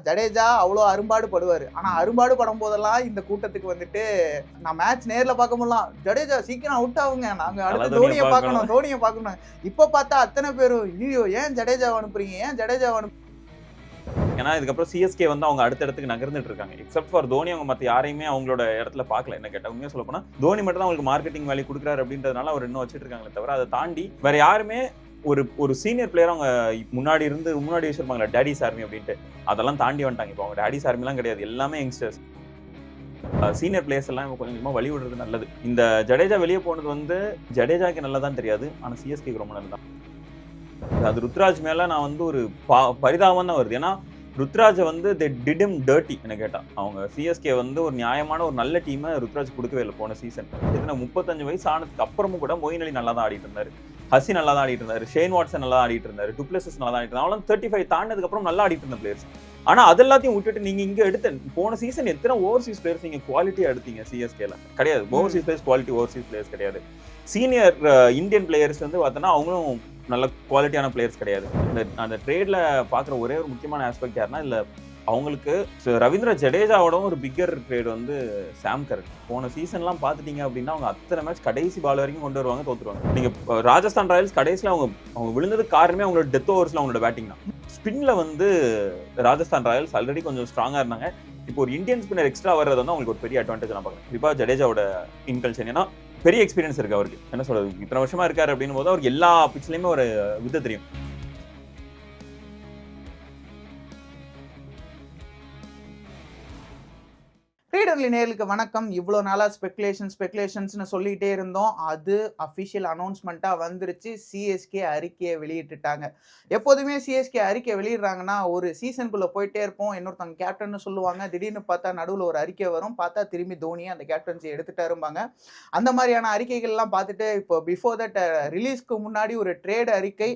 ஜடேஜா அவ்வளோ அரும்பாடு படுவார். ஆனால் அரும்பாடு படும் போதெல்லாம் இந்த கூட்டத்துக்கு வந்துட்டு நான் மேட்ச் நேரில் பார்க்க முடியலாம், ஜடேஜா சீக்கிரம் அவுட் ஆகுங்க, நாங்கள் அடுத்து தோனியை பார்க்கணும். இப்போ பார்த்தா அத்தனை பேரும் ஐயோ ஏன் ஜடேஜாவை அனுப்புறீங்க, ஏன் ஜடேஜாவை அனுப்பு. ஏன்னா இதுக்கப்புறம் சிஎஸ்கே வந்து அவங்க அடுத்த இடத்துக்கு நகர்ந்துட்டு இருக்காங்க. எக்ஸப்ட் ஃபார் தோனி அவங்க மற்ற யாரையுமே அவங்களோட இடத்துல பார்க்கல. என்ன கேட்டால் உண்மையாக சொல்ல போனால் தோனி மட்டும் தான் அவங்களுக்கு மார்க்கெட்டிங் வேல்யூ கொடுக்குறாரு அப்படின்றதுனால அவர் இன்னும் வச்சுட்டு இருக்காங்களே தவிர அதை தாண்டி வேற யாருமே ஒரு சீனியர் பிளேயர் அவங்க முன்னாடி வச்சிருப்பாங்களா டேடிஸ் ஆர்மி அப்படின்ட்டு, அதெல்லாம் தாண்டி வந்துட்டாங்க. இப்போ அவங்க டேடிஸ் ஆர்மிலாம் கிடையாது, எல்லாமே யங்ஸ்டர்ஸ். சீனியர் பிளேயர்ஸ் எல்லாம் கொஞ்சம் கொஞ்சமாக வழி விடுறது நல்லது. இந்த ஜடேஜா வெளியே போனது வந்து ஜடேஜாக்கு நல்லதான் தெரியாது, ஆனால் சிஎஸ்கேக்கு ரொம்ப நல்லதான். அது ருத்ராஜ் மேல நான் வந்து ஒரு பரிதாபம் தான் வருது. ஏன்னா ருத்ராஜை வந்து தே டிட் ஹிம் டர்ட்டி என்ன கேட்டால். அவங்க சிஎஸ்கே வந்து ஒரு நியாயமான ஒரு நல்ல டீமை ருத்ராஜ் கொடுக்கவே இல்லை போன சீசன். இதுனா 35 வயசு ஆனதுக்கு அப்புறமும் கூட மொயின் அலி நல்லா தான் ஆடிட்டு இருந்தாரு, ஹசி நல்லா தான் ஆடிட்டு இருந்தாரு, ஷேன் வாட்சன் நல்லா ஆடிட்டு இருந்தாரு, டுப்ளெசிஸ் நல்லா தான் ஆடிட்டு இருந்தாரு. அவங்களும் 35 தாண்டினதுக்கு அப்புறம் நல்லா ஆடிட்டு இருந்த பிளேயர்ஸ். ஆனா அது எல்லாத்தையும் விட்டுட்டு நீங்க இங்க எடுத்த போன சீசன் எத்தனை ஓவர்சீஸ் பிளேயர்ஸ் நீங்க குவாலிட்டியா எடுத்தீங்க சிஎஸ்கேல? கிடையாது. Overseas players quality Overseas players கிடையாது. சீனியர் இந்தியன் பிளேயர்ஸ் வந்து பார்த்தோன்னா அவங்களும் நல்ல குவாலிட்டியான பிளேயர்ஸ் கிடையாது. அந்த ட்ரேட்ல பார்க்குற ஒரே ஒரு முக்கியமான ஆஸ்பெக்ட் யாருன்னா இல்லை அவங்களுக்கு ரவீந்திர ஜடேஜாவோட ஒரு பிக்கர் ட்ரேட் வந்து சாம் கரன். போன சீசன்லாம் பார்த்துட்டீங்க அப்படின்னா அவங்க அத்தனை மேட்ச் கடைசி பால் வரைக்கும் கொண்டு வருவாங்க, தோத்துருவாங்க. நீங்கள் ராஜஸ்தான் ராயல்ஸ் கடைசியில் அவங்க விழுந்ததுக்கு காரணமே அவங்களோட டெத் ஓவர்ஸில் அவங்களோட பேட்டிங் தான். ஸ்பின்ல வந்து ராஜஸ்தான் ராயல்ஸ் ஆல்ரெடி கொஞ்சம் ஸ்ட்ராங்காக இருந்தாங்க. இப்போ ஒரு இந்தியன் ஸ்பின்னர் எக்ஸ்ட்ரா வர்றது வந்து அவங்களுக்கு ஒரு பெரிய அட்வான்டேஜ் நான் பார்க்குறேன். குறிப்பாக ஜடேஜாவோட இன்கல்ஷன், ஏன்னா பெரிய எக்ஸ்பீரியன்ஸ் இருக்கு அவருக்கு. என்ன சொல்றது, இத்தனை வருஷமா இருக்காரு அப்படின்னும் போது அவருக்கு எல்லா பிட்ச்லயுமே ஒரு வித்தை தெரியும். ரீடர்லி நேர்களுக்கு வணக்கம். இவ்வளோ நாளாக ஸ்பெகுலேஷன்ஸ்னு சொல்லிகிட்டே இருந்தோம். அது அஃபிஷியல் அனௌன்ஸ்மெண்ட்டாக வந்துருச்சு. சிஎஸ்கே அறிக்கையை வெளியிட்டுட்டாங்க. எப்போதுமே சிஎஸ்கே அறிக்கை வெளியிடுறாங்கன்னா ஒரு சீசனுக்குள்ளே போயிட்டே இருப்போம், இன்னொருத்தவங்க கேப்டன்னு சொல்லுவாங்க, திடீர்னு பார்த்தா நடுவில் ஒரு அறிக்கை வரும், பார்த்தா திரும்பி தோனியை அந்த கேப்டன்சி எடுத்துட்டாரும்பாங்க. அந்த மாதிரியான அறிக்கைகள்லாம் பார்த்துட்டு இப்போ பிஃபோர் தட் ரிலீஸ்க்கு முன்னாடி ஒரு ட்ரேட் அறிக்கை,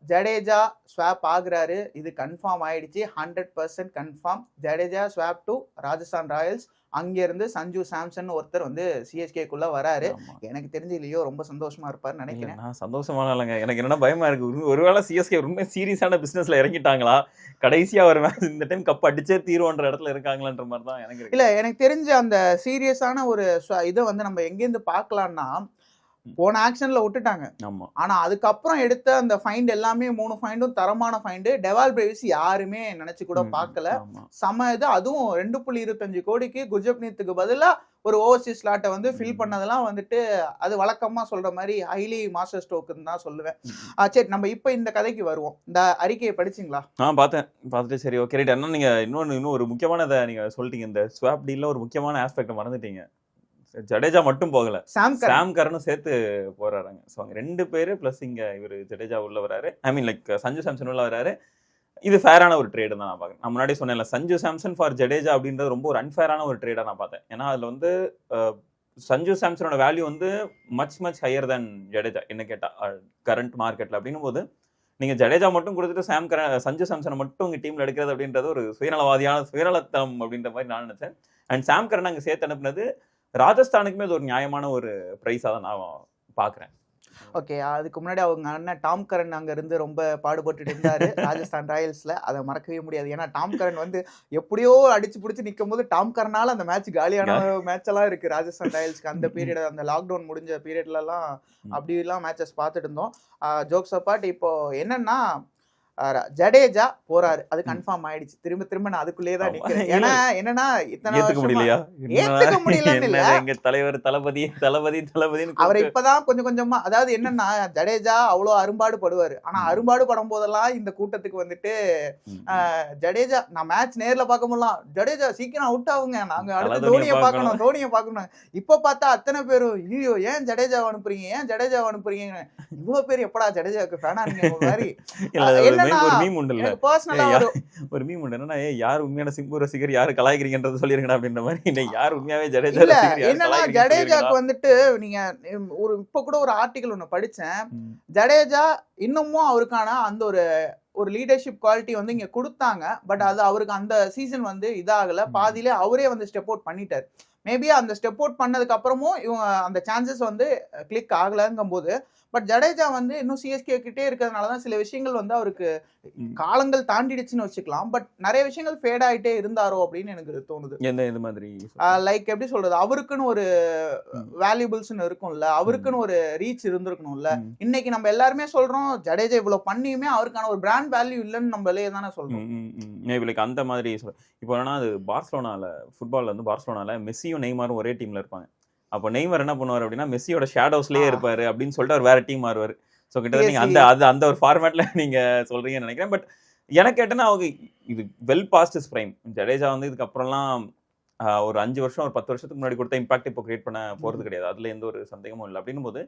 ஜடேஜா ஸ்வாப் ஆகுறாரு, இது கன்ஃபார்ம் ஆயிடுச்சு, 100% confirm. Jadeja swap to Rajasthan Royals. அங்கிருந்து சஞ்சு சாம்சன் ஒருத்தர் வந்து சிஎஸ்கேக்குள்ள வராரு. எனக்கு தெரிஞ்சு இல்லையோ ரொம்ப சந்தோஷமா இருப்பாருன்னு நினைக்கிறேன். நான் சந்தோஷமா இல்லைங்க, எனக்கு என்ன பயமா இருக்கு. ஒருவேளை சிஎஸ்கே ரொம்ப சீரியஸான பிசினஸ்ல இறங்கிட்டாங்களா, கடைசியா ஒரு மேட்ச் இந்த டைம் கப் அடிச்சே தீர்வோன்ற இடத்துல இருக்காங்களான்ற மாதிரி தான் எனக்கு இல்ல. எனக்கு தெரிஞ்ச அந்த சீரியஸான ஒரு இதை வந்து நம்ம எங்கேருந்து பார்க்கலாம்னா, போன ஆக்ஷன்ல விட்டுட்டாங்க. ஆனா அதுக்கப்புறம் எடுத்த அந்த ஃபைண்ட் எல்லாமே 3 ஃபைண்டும் தரமான ஃபைண்டு. டெவால் பிரேவிஸ் யாருமே நினைச்சு கூட பார்க்கல. சம இது, அதுவும் 2.25 கோடிக்கு குர்ஜப்னீத்துக்கு பதிலா ஒரு ஓவர்சீஸ் ஸ்லாட்டை வந்து ஃபில் பண்ணதெல்லாம் வந்துட்டு அது வழக்கமா சொல்ற மாதிரி ஹைலி மாஸ்டர் ஸ்ட்ரோக்குன்னு தான் சொல்லுவேன். சரி, நம்ம இப்போ இந்த கதைக்கு வருவோம். இந்த அறிக்கையை படிச்சிங்களா? பார்த்துட்டு சரி ஓகே ரைட். என்ன நீங்க இன்னும் ஒரு முக்கியமானதை நீங்க சொல்லிட்டீங்க. இந்த ஸ்வாப் டீல்ல ஒரு முக்கியமான ஆஸ்பெக்ட் மறந்துட்டீங்க. ஜடேஜா மட்டும் போகல, சாம் கரனும் சேர்த்து போறாங்க. ஸோ அங்கே 2 பேர் பிளஸ் இங்க இவர் ஜடேஜா உள்ள வராரு, ஐ மீன் லைக் சஞ்சு சாம்சன் உள்ள வராரு. இது ஃபேரான ஒரு ட்ரேடு தான் நான் பார்க்குறேன். நான் முன்னாடி சொன்னேன்ல, சஞ்சு சாம்சன் ஃபார் ஜடேஜா அப்படின்றது ரொம்ப ஒரு அன்ஃபேரான ஒரு ட்ரேடாக நான் பார்த்தேன். ஏன்னா அதில் வந்து சஞ்சு சாம்சனோட வேல்யூ வந்து மச் ஹையர் தேன் ஜடேஜா என்ன கேட்டால் கரண்ட் மார்க்கெட்டில். அப்படின்னும் போது நீங்கள் ஜடேஜா மட்டும் கொடுத்துட்டு சஞ்சு சாம்சனை மட்டும் உங்கள் டீமில் எடுக்கிறது அப்படின்றது ஒரு சுயநலத்தனம் அப்படின்ற மாதிரி நான் நினச்சேன். அண்ட் சாம் கரன் அங்கே சேர்த்து அனுப்புனது ராஜஸ்தானுக்குமே அது ஒரு நியாயமான ஒரு ப்ரைஸாக தான் நான் பார்க்குறேன். ஓகே, அதுக்கு முன்னாடி அவங்க அண்ணன் டாம் கரன் அங்கே இருந்து ரொம்ப பாடுபட்டு இருந்தாரு ராஜஸ்தான் ராயல்ஸில். அதை மறக்கவே முடியாது. ஏன்னா டாம் கரன் வந்து எப்படியோ அடிச்சு பிடிச்சி நிற்கும் போது டாம் கரனால அந்த மேட்ச் காலியான மேட்ச் எல்லாம் இருக்கு ராஜஸ்தான் ராயல்ஸ்க்கு. அந்த பீரியட், அந்த லாக்டவுன் முடிஞ்ச பீரியட்லலாம் அப்படிலாம் மேட்சஸ் பார்த்துட்டு இருந்தோம். ஜோக்ஸ் அப்பார்ட், இப்போ என்னன்னா ஜடேஜா போறாரு, அது கன்ஃபார்ம் ஆயிடுச்சு. திரும்ப நான் அதுக்குள்ளேயே தான் நிக்கிறேன். ஏன்னா என்னன்னா இத்தனை ஏத்துக்க முடியலன்னு இல்ல, எங்க தலைவர் தளபதி அவரை இப்பதான் கொஞ்சமா, அதாவது என்னன்னா ஜடேஜா அவ்வளோ அரும்பாடு படுவாரு. ஆனா அரும்பாடு படும் போதெல்லாம் இந்த கூட்டத்துக்கு வந்துட்டு ஜடேஜா நான் மேட்ச் நேர்ல பார்க்க முடியலாம், ஜடேஜா சீக்கிரம் அவுட் ஆகுங்க, நாங்க அடுத்து தோனியை பார்க்கணும். இப்ப பார்த்தா அத்தனை பேரும் ஐயோ ஏன் ஜடேஜாவை அனுப்புறீங்க, இவ்வளவு பேர் எப்படா ஜடேஜாவுக்கு ஃபேனா நீங்க மாதிரி. ஒரு மீம் உண்டு என்னன்னா, யார் உண்மையான சிம்பு ரசிகர், யாரு கலாய்க்கிறீங்கன்றத சொல்லிருக்கா அப்படின்ற மாதிரி. யார் உண்மையாவே ஜடேஜா என்னன்னா ஜடேஜாக்கு வந்துட்டு நீங்க ஒரு இப்ப கூட ஒரு ஆர்டிகல் ஒண்ணு படிச்சேன். ஜடேஜா இன்னமும் அவருக்கான அந்த ஒரு லீடர்ஷிப் குவாலிட்டி வந்து இங்க கொடுத்தாங்க. பட் அது அவருக்கு அந்த சீசன் வந்து இதாகல, பாதியிலே அவரே வந்து ஸ்டெப் அவுட் பண்ணிட்டார். மேபி அந்த ஸ்டெப் அவுட் பண்ணதுக்கு அப்புறமும் இவங்க அந்த சான்சஸ் வந்து கிளிக் ஆகலங்கும் போது, பட் ஜடேஜா வந்து இன்னும் சிஎஸ்கே கிட்டே இருக்கிறதுனால தான் சில விஷயங்கள் வந்து அவருக்கு காலங்கள் தாண்டிடுச்சுன்னு வச்சுக்கலாம். பட் நிறைய விஷயங்கள் ஃபேட் ஆயிட்டே இருந்தாரோ அப்படின்னு எனக்கு தோணுது. இது மாதிரி லைக் எப்படி சொல்றது, அவருக்குன்னு ஒரு வேல்யூபிள்ஸ்னு இருக்கும்ல, அவருக்குன்னு ஒரு ரீச் இருந்திருக்கணும்ல. இன்னைக்கு நம்ம எல்லாருமே சொல்றோம் ஜடேஜா இவ்வளவு பண்ணியுமே அவருக்கான ஒரு பிராண்ட் வேல்யூ இல்லைன்னு நம்மளே தானே சொல்றோம். மேபி லைக் அந்த மாதிரி இப்போ என்னன்னா அது பார்சலோனால ஃபுட்பால்ல வந்து பார்சலோனால மெஸ்ஸியும் நெய்மாரும் ஒரே டீம்ல இருப்பாங்க. அப்போ நெய்மர் என்ன பண்ணுவார் அப்படின்னா மெஸ்ஸியோட ஷேடோஸ்லயே இருப்பாரு அப்படின்னு சொல்லிட்டு அவர் வேற டீம் மாறுவார். ஸோ கிட்டத்தட்ட நீங்க அந்த ஒரு ஃபார்மேட்ல நீங்க சொல்றீங்கன்னு நினைக்கிறேன். பட் எனக்கு கேட்டேன்னா அவங்க இது well past his prime. Jadeja வந்து இதுக்கப்புறம்லாம் ஒரு 5 வருஷம் ஒரு 10 வருஷத்துக்கு முன்னாடி கொடுத்த இம்பாக்ட் இப்போ கிரியேட் பண்ண போறது கிடையாது. அதுல எந்த ஒரு சந்தேகமும் இல்லை. அப்படின்னும் போது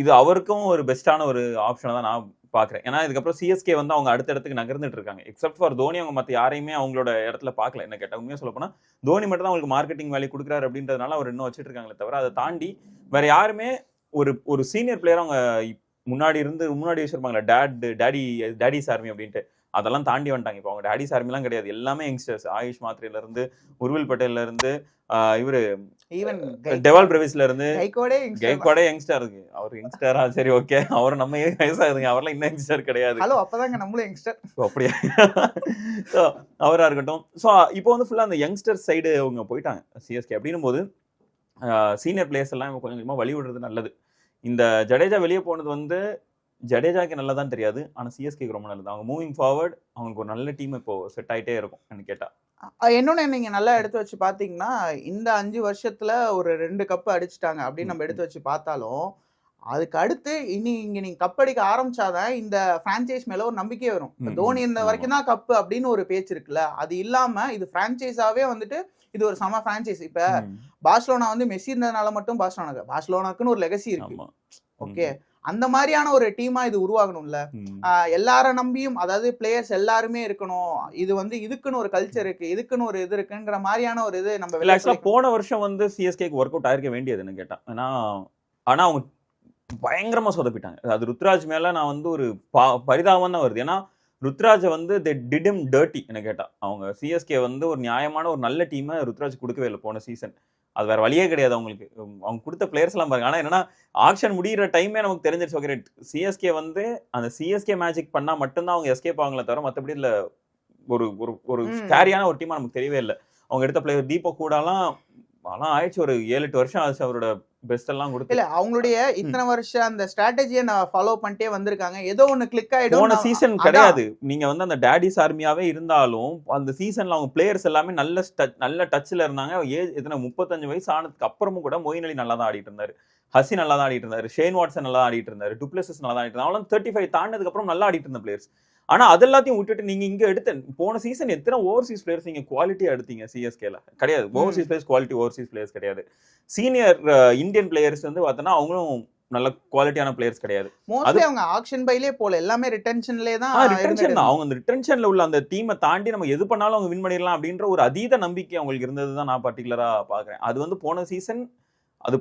இது அவருக்கும் ஒரு பெஸ்ட்டான ஒரு ஆப்ஷனை தான் நான் பார்க்குறேன். ஏன்னா இதுக்கப்புறம் சிஎஸ்கே வந்து அவங்க அடுத்த இடத்துக்கு நகர்ந்துட்டு இருக்காங்க. எக்ஸப்ட் ஃபார் தோனி அவங்க மற்ற யாரையுமே அவங்களோட இடத்துல பார்க்கல. என்ன கேட்டால் உண்மையாக சொல்ல போனால் தோனி மட்டும் தான் அவங்களுக்கு மார்க்கெட்டிங் வேல்யூ கொடுக்குறாரு அப்படின்றதுனால அவர் இன்னும் வச்சுட்டு இருக்காங்களே தவிர அதை தாண்டி வேற யாருமே ஒரு சீனியர் பிளேயர் அவங்க முன்னாடி வச்சிருப்பாங்களா டேடிஸ் ஆர்மி அப்படின்ட்டு அதெல்லாம் தாண்டி வந்துட்டாங்க. இப்போ அவங்க டேடிஸ் ஆர்மிலாம் கிடையாது, எல்லாமே யங்ஸ்டர்ஸ். ஆயுஷ் மாத்ரேல இருந்து உர்வில் பட்டேல்ல இருந்து இவரு ஈவன் டெவால் பிரவிஸ்ல இருந்து கைக்வாடே யங்ஸ்டர் இருக்கு. அவர் யங்ஸ்டரா சரி ஓகே, அவர் நம்ம வயசாகுதுங்க, அவர்லாம் இன்னும் யங்ஸ்டர் கிடையாது. ஹலோ அப்பதாங்க நம்மளும் யங்ஸ்டர். அப்படியா? அவரா இருக்கட்டும். ஸோ இப்போ வந்து ஃபுல்லா அந்த யங்ஸ்டர் சைடு அவங்க போயிட்டாங்க சிஎஸ்கே. அப்படின்னும் போது சீனியர் பிளேயர்ஸ் எல்லாம் கொஞ்சம் கொஞ்சமா வழி விடுறது நல்லது. இந்த ஜடேஜா வெளியே போனது வந்து ஜடேஜாக்கு நல்லதான் தெரியாது, ஆனால் சிஎஸ்கேக்கு ரொம்ப நல்லது. அவங்க மூவிங் ஃபார்வர்ட் அவங்களுக்கு ஒரு நல்ல டீம் இப்போ செட் ஆகிட்டே இருக்கும் எனக்கு கேட்டால். இன்னொன்று நீங்க நல்லா எடுத்து வச்சு பார்த்தீங்கன்னா இந்த 5 வருஷத்துல ஒரு 2 கப்பு அடிச்சுட்டாங்க அப்படின்னு நம்ம எடுத்து வச்சு பார்த்தாலும் அதுக்கு அடுத்து இங்க நீங்க கப் அடிக்க ஆரம்பிச்சாதான் இந்த பிரான்ச்சைஸ் மேல ஒரு நம்பிக்கை வரும். தோனி இந்த வரைக்கும் தான் கப்பு அப்படின்னு ஒரு பேச்சு இருக்குல்ல, அது இல்லாம இது பிரான்ச்சைஸாவே வந்துட்டு இது ஒரு சம பிரான்ச்சைஸ். இப்ப பார்சலோனா வந்து மெஸ்ஸி இருந்ததுனால மட்டும் பார்சலோனாக்குன்னு ஒரு லெகசி இருக்கு. ஓகே, அந்த மாதிரியான ஒரு டீமா இது உருவாகணும்ல. எல்லார நம்பியும், அதாவது பிளேயர்ஸ் எல்லாருமே இருக்கணும், இது வந்து இதுக்குன்னு ஒரு கல்ச்சர் இருக்கு, இதுக்குன்னு ஒரு இது இருக்குங்கிற மாதிரியான ஒரு இது நம்ம போன வருஷம் வந்து சிஎஸ்கேக்கு ஒர்க் அவுட் ஆயிருக்க வேண்டியதுன்னு கேட்டேன். ஆனா அவங்க பயங்கரமா சொதப்பிட்டாங்க. அது ருத்ராஜ் மேல நான் வந்து ஒரு பரிதாபம் தான் வருது. ஏன்னா ருத்ராஜை வந்து டிடம் டர்ட்டி என்ன கேட்டா. அவங்க சிஎஸ்கே வந்து ஒரு நியாயமான ஒரு நல்ல டீமை ருத்ராஜ் கொடுக்கவே இல்லை போன சீசன். அது வேற வழியே கிடையாது அவங்களுக்கு. அவங்க கொடுத்த பிளேயர்ஸ் எல்லாம் பாருங்க. ஆனா என்னன்னா ஆக்ஷன் முடிகிற டைமே நமக்கு தெரிஞ்சிருச்சு. ஓகே, சிஎஸ்கே வந்து அந்த சிஎஸ்கே மேஜிக் பண்ணா மட்டும்தான் அவங்க எஸ்கேப் ஆகல தவிர மற்றபடி இல்லை ஒரு கேரியான ஒரு டீமா நமக்கு தெரியவே இல்லை. அவங்க எடுத்த பிளேயர் தீபக் கூடலாம் ஆயிடுச்சு, ஒரு 7-8 வருஷம் ஆச்சு அவரோட பெஸ்ட் எல்லாம் கொடுத்து. இல்ல அவங்களுடைய இத்தனை வருஷம் அந்த ஸ்ட்ராட்டஜியை நான் ஃபாலோ பண்ணிட்டே வந்திருக்காங்க. ஏதோ ஒன்னு கிளிக் ஆயிடும். போன சீசன் கிடையாது, நீங்க வந்து அந்த டேடிஸ் ஆர்மியாவே இருந்தாலும் அந்த சீசன்ல அவங்க பிளேயர்ஸ் எல்லாமே நல்ல டச்ல இருந்தாங்க. எத்தனை 35 வயசு ஆனதுக்கு அப்புறமும் கூட மொயின் அலி நல்லா தான் ஆடிட்டு இருந்தாரு, ஹசி நல்லா தான் ஆடிட்டு இருந்தாரு, ஷேன் வாட்சன் நல்லா ஆடிட்டு இருந்தாரு, டுப்ளசிஸ் நல்லா தான் ஆடிட்டு இருந்தாரு. அவங்களும் 35 தாண்டதுக்கு அப்புறம் நல்லா ஆடிட்டு இருந்த பிளேயர்ஸ். ஆனா அது எல்லாத்தையும் விட்டுட்டு நீங்க இங்க எடுத்த போன சீசன் எத்தனை ஓவர்சீஸ் பிளேயர்ஸ் நீங்க குவாலிட்டியா எடுத்தீங்க சிஎஸ்கேல? கிடையாது. Overseas players quality Overseas players கிடையாது. சீனியர் இந்தியன் பிளேயர்ஸ் வந்து பார்த்தோன்னா அவங்களும் நல்ல குவாலிட்டியான பிளேயர்ஸ் கிடையாது. மோஸ்ட்லி அவங்க ஆக்ஷன் பைலே போல எல்லாமே ரிட்டென்ஷன்லயே தான். ரிட்டென்ஷன் தான். அவங்க அந்த ரிட்டென்ஷன்ல உள்ள அந்த டீமை தாண்டி நம்ம எது பண்ணாலும் அவங்க வின் பண்ணிடலாம் அப்படின்ற ஒரு அதீத நம்பிக்கை அவங்களுக்கு இருந்தது தான் நான் பர்டிகுலரா பாக்குறேன். அது வந்து போன சீசன் அது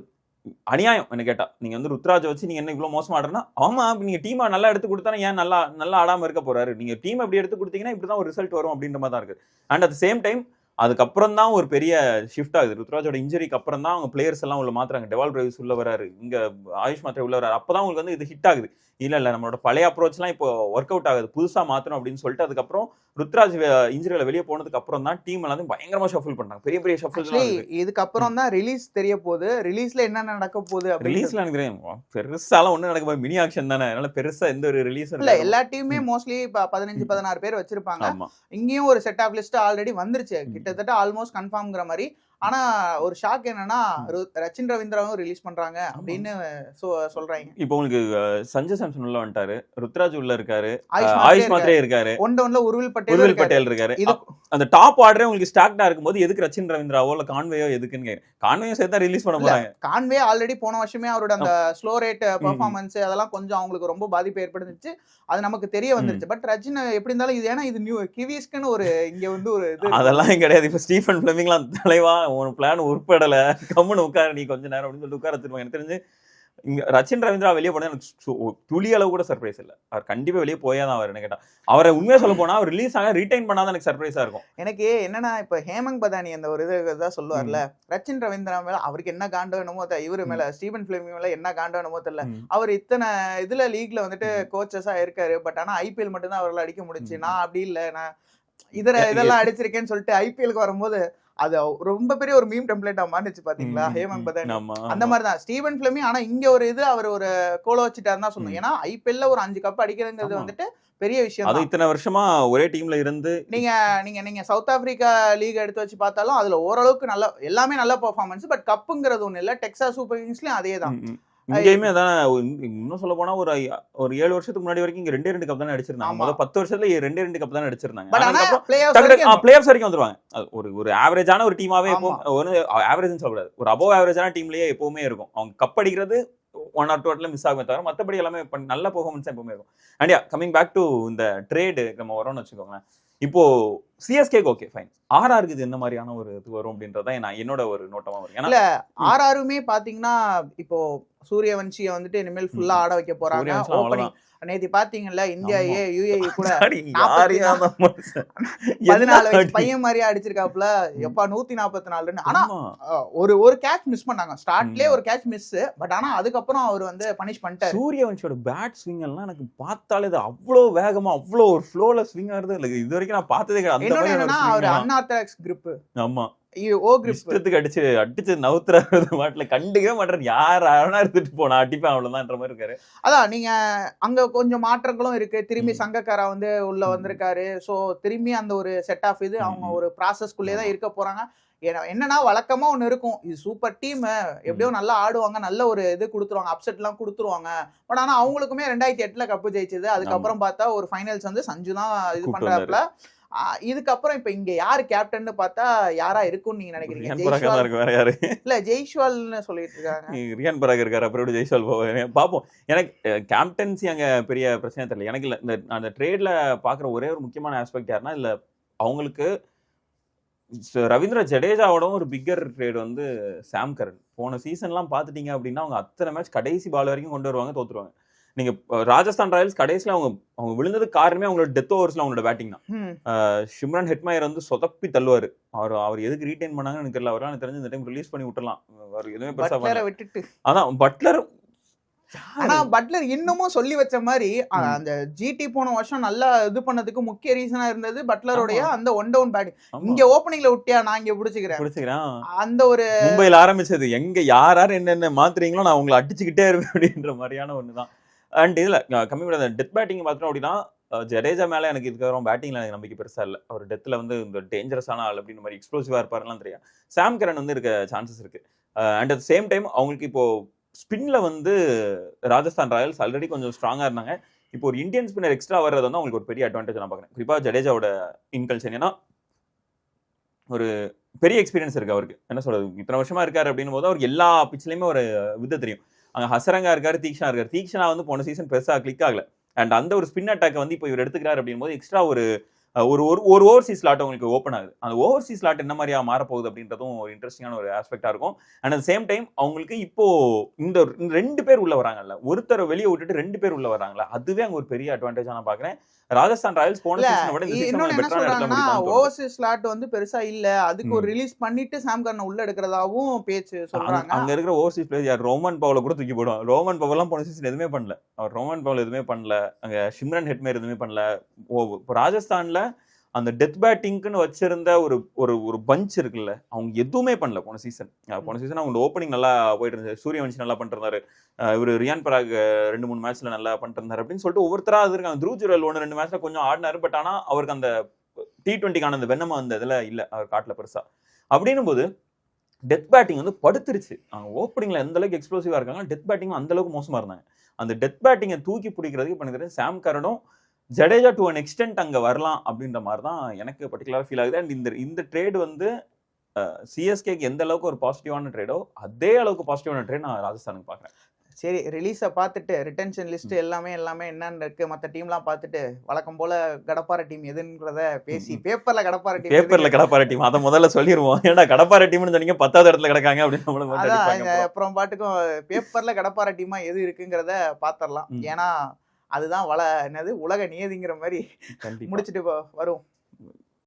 அநியாயம் என்ன கேட்டா. நீங்க வந்து ருத்ராஜை வச்சு நீங்க என்ன இவ்வளவு மோசமா ஆடுறா? ஆமா, நீங்க டீமை நல்லா எடுத்து கொடுத்தா ஏன் நல்லா ஆடாம இருக்க போறாரு? நீங்க டீம் எப்படி எடுத்து கொடுத்தீங்கன்னா இப்படிதான் ஒரு ரிசல்ட் வரும் அப்படின்ற மாதிரி தான் இருக்கு. அண்ட் அட் சேம் டைம் அதுக்கப்புறம் தான் ஒரு பெரிய ஷிஃப்ட் ஆகுது. ருத்ராஜோட இன்ஜுரிக்கு அப்புறம் தான் அவங்க பிளேயர்ஸ் எல்லாம் உள்ள மாத்துறாங்க. டெவால் பிரவிஸ் உள்ள வராரு, இங்க ஆயுஷ் மாத்ரே உள்ள வராரு. அப்பதான் உங்களுக்கு வந்து இது ஹிட் ஆகுது. இல்ல நம்மளோட பழைய அப்ரோச்லாம் இப்போ ஒர்க் அவுட் ஆகுது, புதுசா மாத்தணும் அப்படின்னு சொல்லிட்டு அதுக்கப்புறம் ருத்ராஜ் இன்ஜுரியில வெளியே போனதுக்கு அப்புறம் தான் டீம் எல்லாம் பயங்கரமா ஷஃபிள் பண்றாங்க. பெரிய ஷஃபிள். இதுக்கப்புறம் தான் ரிலீஸ் தெரிய போகுது. ரிலீஸ்ல என்ன நடக்க போகுது? ரிலீஸ்ல எனக்கு தெரியும் பெருசாலாம் ஒண்ணு நடக்க போகுது, மினி ஆக்ஷன் தானே, அதனால பெருசா எந்த ஒரு ரிலீஸ் இல்ல. எல்லா டீமுமே மோஸ்ட்லி 15-16 பேர் வச்சிருப்பாங்க. இங்கேயும் ஒரு செட் ஆஃப் லிஸ்ட் ஆல்ரெடி வந்துருச்சு, கிட்டத்தட்ட ஆல்மோஸ்ட் கன்ஃபார்ம்ங்கிற மாதிரி. ஆனா ஒரு ஷாக் என்னன்னா ரச்சின் ரவீந்திராவும் ரிலீஸ் பண்றாங்க அப்படின்னு சொல்றாங்க. இப்போ உங்களுக்கு சஞ்சய் சாம்சன் உள்ள வந்துட்டாரு, ருத்ராஜ் உள்ள இருக்காரு, ஆயுஷ் மாத்ரே இருக்காரு, ஒன்ல உர்வில் பட்டேல் இருக்காரு. அந்த டாப் ஆர்டரே உங்களுக்கு ஸ்டாக்டா இருக்கும்போது எதுக்கு ரச்சின் ரவீந்திராவோ இல்ல கான்வேயோ எதுக்குன்னு கான்வேயோ சேர்த்தா ரிலீஸ் பண்ண போறாங்க. கான்வே ஆல்ரெடி போன வருஷமே அவரோட அந்த ஸ்லோ ரேட் பெர்ஃபார்மன்ஸ் அதெல்லாம் கொஞ்சம் அவங்களுக்கு ரொம்ப பாதிப்பு ஏற்படுத்துச்சு, அது நமக்கு தெரிய வந்துருச்சு. பட் ரச்சின் எப்படி இருந்தாலும் இது ஏன்னா இது நியூ கிவிஸ்க்குன்னு ஒரு இங்க வந்து ஒரு இது அதெல்லாம் கிடையாது. இப்ப ஸ்டீஃபன் பிளமிங்லாம் தலைவா ஒரு பிளான் உட்படல, கம்முன்னு உட்கார நீ கொஞ்ச நேரம் அப்படின்னு சொல்லிட்டு உட்கார வச்சிருப்பாங்க. எனக்கு தெரிஞ்சு இங்க ரச்சின் ரவீந்திரா வெளியே போனா எனக்கு துளி அளவு கூட சர்ப்ரைஸ் இல்லை. அவர் கண்டிப்பா வெளியே போயே தான் அவர் என்ன கேட்டா. அவரை உண்மையா சொல்ல போனா அவர் ரிலீஸ் ஆக ரிட்டைன் பண்ணாதான் எனக்கு சர்ப்ரைஸா இருக்கும். எனக்கு என்னன்னா இப்ப ஹேமந்த் பதானி அந்த ஒரு இதுதான் சொல்லுவார்ல, ரச்சின் ரவீந்திரா மேல அவருக்கு என்ன காண்டோ என்னமோ இவரு மேல ஸ்டீபன் பிளேமிங் மேல என்ன காண்டோ என்னமோ தெரியல. அவர் இத்தனை இதுல லீக்ல வந்துட்டு கோச்சஸா இருக்காரு. பட் ஆனா ஐபிஎல் மட்டும் தான் அவரால் அடிக்க முடிச்சு. நான் அப்படி இல்ல, நான் இதெல்லாம் அடிச்சிருக்கேன்னு சொல்லிட்டு ஐபிஎலுக்கு வரும்போது அது ரொம்ப பெரிய ஒரு மீம் டெம்ப்ளேட்டா மாறிச்சு பாத்தீங்களா ஹேமந்த் பதானி. அந்த மாதிரிதான் ஸ்டீவன் பிளேமிங். ஆனா இங்க ஒரு இது அவர் ஒரு கோல வச்சுட்டாருன்னு தான் சொல்லணும். ஏன்னா ஐபிஎல்ல ஒரு 5 கப் அடிக்கிறதுங்கிறது வந்துட்டு பெரிய விஷயம். அது இத்தனை வருஷமா ஒரே டீம்ல இருந்து நீங்க சவுத் ஆப்பிரிக்கா லீக் எடுத்து வச்சு பார்த்தாலும் அதுல ஓரளவுக்கு நல்ல எல்லாமே நல்ல பெர்ஃபார்மன்ஸ். பட் கப்புங்கிறது ஒண்ணு இல்ல. டெக்சாஸ் சூப்பர் கிங்ஸ்லயும் அதே தான். இங்கேயுமே அதான். இன்னும் சொல்ல போனா ஒரு 7 வருஷத்துக்கு முன்னாடி வரைக்கும் இங்க 2 கப் தானே அடிச்சிருந்தாங்க. முதல் 10 வருஷத்துல 2 கப் தானே அடிச்சிருந்தாங்க. பிளேயர்ஸ் வரைக்கும் வந்துருவாங்க. ஒரு ஆவரேஜான ஒரு டீமாவே ஒரு ஆவரேஜ் சொல்லக்கூடாது, ஒரு அபோவ் ஆவரேஜான டீம்லயே எப்பவுமே இருக்கும். அவங்க கப் அடிக்கிறது 1 or 2 இடத்துல மிஸ் ஆகுமே தவிர மற்றபடி எல்லாமே நல்ல பெர்ஃபார்மன்ஸ் எப்பவுமே இருக்கும். அண்ட் கமிங் பேக் டு இந்த ட்ரேடு நம்ம வரோம்னு வச்சுக்கோங்க. இப்போ சிஎஸ்கேக்கு ஓகே ஃபைன், ஆர்ஆருக்கு இது என்ன மாதிரியான ஒரு இது வரும் அப்படின்றதான் என்னோட ஒரு நோட்டமா வரும். ஏன்னா ஆர்ஆருமே பாத்தீங்கன்னா இப்போ சூரியவன்ஷியை வந்துட்டு இனிமேல் ஃபுல்லா ஆட வைக்க போறாங்க. ஓப்பனிங் நேத்தி பாத்தீங்கல்ல, இந்தியா யுஏஇ கூட 14 வயசு பையன் மாதிரியா அடிச்சிருக்காப்ல. எப்பா 144 ரன். ஆனா ஒரு கேட்ச் மிஸ் பண்ணாங்க. ஸ்டார்ட்லயே ஒரு கேட்ச் மிஸ். பட் ஆனா அதுக்கப்புறம் அவர் வந்து பனிஷ் பண்ணிட்டாரு. சூரியவன்ஷியோட பேட் ஸ்விங் எல்லாம் எனக்கு பார்த்தாலே அவ்வளவு வேகமா அவ்வளவு ஒரு ஃப்ளோல ஸ்விங் ஆகுறது இது வரைக்கும் நான் பார்த்ததே கிடையாது. அவர் அன்ஆர்த்தடாக்ஸ் கிரிப். ஆமா, அடிச்சு நவுத்துறது மாட்டல கண்டுக்கவே மாட்டாரு. யார் எடுத்துட்டு போனா அடிப்பேன் அவ்வளவுதான் மாதிரி இருக்காரு. அதான் நீங்க அங்க கொஞ்சம் மாற்றங்களும் இருக்கு. திரும்பி சங்கக்காரா வந்து உள்ள வந்திருக்காரு. சோ திரும்பி அந்த ஒரு செட் ஆஃப் இது அவங்க ஒரு ப்ராசஸ்குள்ளே தான் இருக்க போறாங்க. என்னன்னா வழக்கமா ஒண்ணு இருக்கும், இது சூப்பர் டீம், எப்படியோ நல்லா ஆடுவாங்க, நல்ல ஒரு இது கொடுத்துருவாங்க, அப்செட் எல்லாம் கொடுத்துருவாங்க. பட் ஆனா அவங்களுக்குமே 2008 கப்பு ஜெயிச்சது. அதுக்கப்புறம் பார்த்தா ஒரு ஃபைனல்ஸ் வந்து சஞ்சு தான் இது பண்றாப்ல. இதுக்கப்புறம் இப்ப இங்க யாரு கேப்டன் பார்த்தா யாரா இருக்கும்னு நீங்க நினைக்கிறீங்க? இல்ல ஜெய்ஸ்வால்னு சொல்லிட்டு இருக்காங்க. ரியான் பராக் இருக்காரு, அப்புறம் ஜெய்ஸ்வால் பாப்போம். எனக்கு கேப்டன்சி அங்க பெரிய பிரச்சனை தெரியல. எனக்கு இல்ல இந்த அந்த ட்ரேட்ல பாக்குற ஒரே ஒரு முக்கியமான ஆஸ்பெக்ட் யாருன்னா, இல்ல அவங்களுக்கு ரவீந்திர ஜடேஜாவோட ஒரு பிக்கர் ட்ரேட் வந்து சாம் கரன். போன சீசன்லாம் பாத்துட்டீங்க அப்படின்னா அவங்க அத்தனை மேட்ச் கடைசி பால் வரைக்கும் கொண்டு வருவாங்க, தோத்துருவாங்க. நீங்க ராஜஸ்தான் ராயல்ஸ் கடைசியில அவங்க விழுந்தது காரணமே அவங்களோட டெத் ஓவர்ஸ்ல அவங்களோட பேட்டிங் தான். ஷிம்ரான் ஹெட்மயர் வந்து சொதப்பி தள்ளுவாரு. அவர் எதுக்கு ரீடைன் பண்ணாங்கன்னு எனக்கு தெரியல. அவரால் எனக்கு தெரிஞ்சு இந்த டைம் ரிலீஸ் பண்ணி விட்டுலாம். எதுவுமே பெருசா விட்டுட்டு அதான் பட்லர். ஆனா பட்லர் இன்னமும் சொல்லி வச்ச மாதிரி அந்த ஜிடி போன வருஷம் நல்லா இது பண்ணதுக்கு முக்கிய ரீசனா இருந்தது பட்லருடைய அந்த ஒன் டவுன் பேட்டிங். இங்க ஓப்பனிங்ல விட்டியா, நான் இங்க பிடிச்சுக்கிறேன் அந்த ஒரு மும்பைல ஆரம்பிச்சது. எங்க யார் என்னென்ன மாத்துறீங்களோ நான் உங்களை அடிச்சுக்கிட்டே இருப்பேன் அப்படின்ற மாதிரியான ஒண்ணுதான். அண்ட் இதுல கம்மி பண்ண டெத் பேட்டிங் பார்த்தோம் அப்படின்னா, ஜடேஜா மேல எனக்கு இதுக்கப்புறம் பேட்டிங்ல எனக்கு நம்பிக்கை பெருசா இல்லை. அவர் டெத்ல வந்து இந்த டேஞ்சரஸான ஆள் அப்படின்னு மாதிரி எக்ஸ்ப்ளோசிவா இருப்பாருலாம் தெரியும். சாம் கரன் வந்து இருக்க சான்சஸ் இருக்கு. அண்ட் அட் சேம் டைம் அவங்களுக்கு இப்போ ஸ்பின்ல வந்து ராஜஸ்தான் ராயல்ஸ் ஆல்ரெடி கொஞ்சம் ஸ்ட்ராங்கா இருந்தாங்க. இப்போ ஒரு இந்தியன் ஸ்பின்னர் எக்ஸ்ட்ரா வர்றது வந்து அவங்களுக்கு ஒரு பெரிய அட்வான்டேஜ் நான் பாக்குறேன். குறிப்பா ஜடேஜாவோட இன்கல்ஷன். ஏன்னா ஒரு பெரிய எக்ஸ்பீரியன்ஸ் இருக்கு அவருக்கு. என்ன சொல்றது, இத்தனை வருஷமா இருக்காரு அப்படின்னும் போது அவருக்கு எல்லா பிச்சிலையுமே ஒரு வித்தை தெரியும். அங்க ஹசரங்கா இருக்காரு, தீக்ஷனா இருக்காரு. தீக்ஷனா வந்து போன சீசன் பெருசா கிளிக் ஆகல. அண்ட் அந்த ஒரு ஸ்பின் அட்டாக் வந்து இப்போ இவர் எடுத்துக்கிறாரு அப்படின் போது எக்ஸ்ட்ரா ஒரு ஓவர்சீஸ் ஸ்லாட் உங்களுக்கு ஓப்பன் ஆகுது. அந்த ஓவர்சீஸ் ஸ்லாட் என்ன மாதிரியா மாறப்போகுது அப்படின்றதும் ஒரு இன்ட்ரெஸ்டிங்கான ஒரு ஆஸ்பெக்டா இருக்கும். அண்ட் அட் சேம் டைம் அவங்களுக்கு இப்போ இந்த 2 பேர் உள்ள வராங்கல்ல, ஒருத்தரை வெளியே விட்டுட்டு 2 பேர் உள்ள வராங்கல்ல, அதுவே அங்க ஒரு பெரிய அட்வான்டேஜா நான் பாக்குறேன். ராஜஸ்தான் ராயல்ஸ் போன சீசனை விட இந்த சீசன்ல பெட்டரா நடந்துட்டாங்க. ஓவர்சீஸ் ஸ்லாட் வந்து பெருசா இல்ல, அதுக்கு ஒரு ரிலீஸ் பண்ணிட்டு சாம் கரனை உள்ள எடுக்கிறதாவும் பேச்சு சொல்றாங்க. அங்க இருக்கிற ஓவர்சீஸ் பிளேயர் யார், ரோமன் பவுல கூட தூக்கி போடுவான். ரோமன் பவுலாம் போன சீசன் எதுவுமே பண்ணல. அவர் ரோமன் பவுல் எதுவுமே பண்ணல. அங்க ஷிம்ரன் ஹெட்மேர் எதுவுமே பண்ணல. ராஜஸ்தான்ல அந்த டெத் பேட்டிங்க்குன்னு வச்சிருந்த ஒரு பஞ்ச் இருக்குல்ல, அவங்க எதுவுமே பண்ணல போன சீசன். அவங்க ஓப்பனிங் நல்லா போயிட்டு இருந்தது. சூரியவன்ஷி நல்லா பண்ணிருந்தாரு. இவர் ரியான் பராக் 2-3 மேட்ச்ல நல்லா பண்ணிருந்தாரு அப்படின்னு சொல்லிட்டு ஒவ்வொருத்தரா அது இருக்காங்க. த்ரூ ஜுரல் 1-2 மேட்ச்ல கொஞ்சம் ஆடினாரு. பட் ஆனா அவருக்கு அந்த T20க்கான அந்த வெண்ணமா அந்த இதுல இல்ல, அவர் காட்டல பெருசா. அப்படின்னும் போது டெத் பேட்டிங் வந்து படுத்துருச்சு. அவங்க ஓப்பனிங்ல எந்த அளவுக்கு எக்ஸ்ப்ளோசிவா இருக்காங்க, டெத் பேட்டிங் அந்த அளவுக்கு மோசமா இருந்தாங்க. அந்த டெத் பேட்டிங்கை தூக்கி பிடிக்கிறதுக்கு பண்ணிக்கிறேன் சாம் கரனும் ஜடேஜா டு அன் எக்ஸ்டென்ட் அங்க வரலாம் அப்படின்ற மாதிரி தான் எனக்கு பர்டிகுலரா ஃபீல் ஆகுது. அண்ட் இந்த ட்ரேட் வந்து சிஎஸ்கேக்கு எந்த அளவுக்கு ஒரு பாசிட்டிவான ட்ரேடோ அதே அளவுக்கு பாசிட்டிவான ட்ரேட் நான் ராஜஸ்தானுக்கு பாக்குறேன். சரி ரிலீஸை பார்த்துட்டு ரிட்டன்ஷன் லிஸ்ட் எல்லாமே என்னன்னு இருக்கு மற்ற டீம்லாம் பார்த்துட்டு வழக்கம் போல கடப்பார டீம் எதுன்றத பேசி பேப்பர்ல கடப்பார டீம் அதை முதல்ல சொல்லிடுவோம். ஏன்னா கடப்பார டீம்னு சொன்னீங்க 10வது இடத்துல கிடக்காங்க அப்படின்னு அதான் அப்புறம் பாட்டுக்கும் பேப்பர்ல கடப்பார டீமா எது இருக்குங்கிறத பாத்திரலாம். ஏன்னா அதுதான் என்னது உலக நியதிங்கிற மாதிரி முடிச்சுட்டு வரும்.